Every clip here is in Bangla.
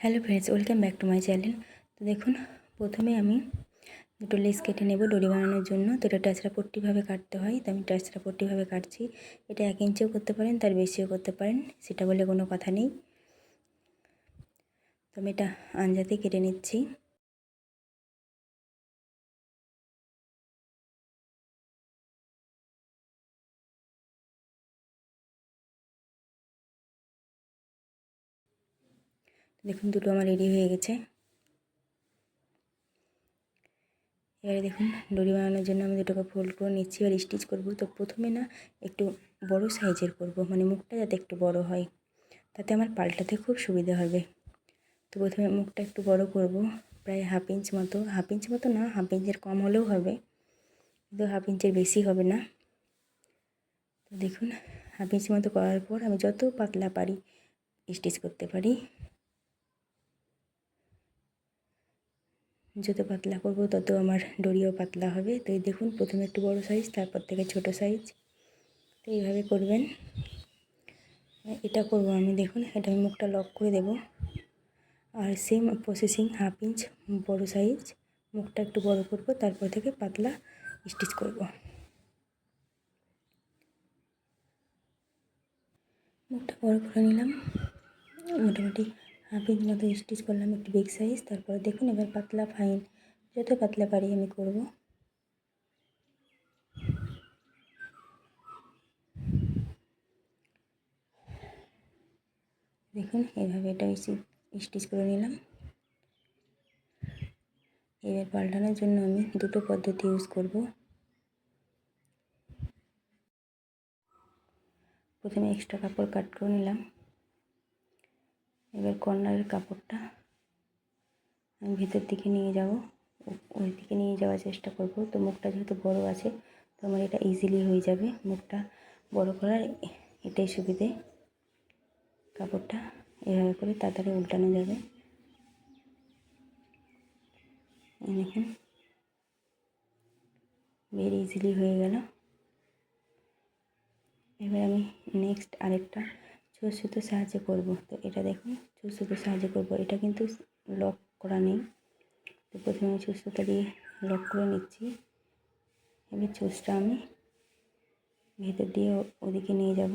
Hello friends, welcome back to my channel. তো দেখুন, প্রথমে আমি দুটো লেস কেটে নেব ডরি বানানোর জন্য। তো এটা টাচরা পট্টিভাবে কাটতে হয়, তো আমি টাচরা পট্টিভাবে কাটছি। এটা 1 ইঞ্চিও করতে পারেন, তার বেশিও করতে পারেন, সেটা বলে কোনো কথা নেই। তো আমি এটা আঞ্জাতে কেটে নিচ্ছি। দেখুন, দুটো আমার রেডি হয়ে গেছে। এবারে দেখুন, ডরি বানানোর জন্য আমি দুটোকে ফোল্ড করে নিচ্ছি আর স্টিচ করব। তো প্রথমে না একটু বড় সাইজের করব, মানে মুখটা যাতে একটু বড় হয়, তাতে আমার পাল্টাতে খুব সুবিধা হবে। তো প্রথমে মুখটা একটু বড় করব, প্রায় হাফ ইঞ্চ মতো না, হাফ ইঞ্চের কম হলেও হবে, কিন্তু হাফ ইঞ্চের বেশি হবে না। তো দেখুন, হাফ ইঞ্চ মতো করার পর আমি যত পাতলা পারি স্টিচ করতে পারি। যত পাতলা করব তত আমার ডরিও পাতলা হবে। তো এই দেখুন, প্রথমে একটু বড় সাইজ, তারপর থেকে ছোট সাইজ। তো এইভাবে করবেন। এটা করব আমি, দেখুন এটা আমি মুখটা লক করে দেব, আর সেম প্রসেসিং হাফ ইঞ্চ বড় সাইজ, মুখটা একটু বড় করব, তারপর থেকে পাতলা স্টিচ করব। মুখটা বড় করে নিলাম, মোটামুটি হাফ ইঞ্চ মতো স্টিচ করলাম, একটু বিগ সাইজ। তারপর দেখুন, এবার পাতলা ফাইন যত পাতলা পারি আমি করব। দেখুন, এভাবে এটা স্টিচ করে নিলাম। এবার পাল্টানোর জন্য আমি দুটো পদ্ধতি ইউজ করব। প্রথমে এক্সট্রা কাপড় কাট করে নিলাম। এবার কর্নারের কাপড়টা আমি ভিতর দিকে নিয়ে যাব, ওই দিকে নিয়ে যাওয়ার চেষ্টা করব। তো মুখটা যেহেতু বড় আছে, তো আমার এটা ইজিলি হয়ে যাবে। মুখটা বড় করার এটাই সুবিধে। কাপড়টা এভাবে করে তাড়াতাড়ি উল্টানো যাবে। দেখুন, ভেরি ইজিলি হয়ে গেল। এবার আমি নেক্সট আরেকটা ছোটো সুতোর সাহায্যে করব। তো এটা দেখুন, ছোটো সুতোর সাহায্যে করব, এটা কিন্তু লক করা নেই। তো প্রথমে আমি ছোটো সুতো দিয়ে লক করে নিচ্ছি। এবার চুজটা আমি ভেতর দিয়ে ওদিকে নিয়ে যাব।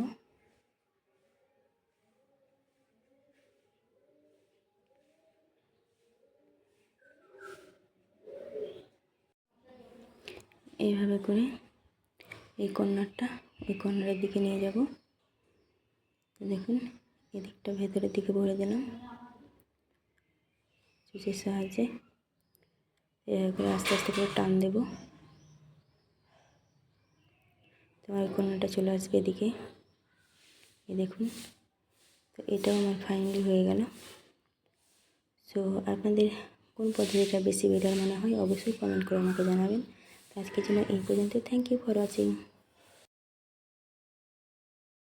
এইভাবে করে এই কর্নারটা ওই কর্নারের দিকে নিয়ে যাব। তো দেখুন, এদিকটা ভেতরের দিকে ভরে দিলাম চুচের সাহায্যে। এভাবে করে আস্তে আস্তে করে টান দেব। তোমার এই কর্নারটা চলে আসবে এদিকে। এই দেখুন, তো এটাও আমার ফাইনালি হয়ে গেল। সো আপনাদের কোন পদ্ধতিটা বেশি বেটার মনে হয় অবশ্যই কমেন্ট করে আমাকে জানাবেন। তো আজকের জন্য এই পর্যন্ত। Thank you for watching.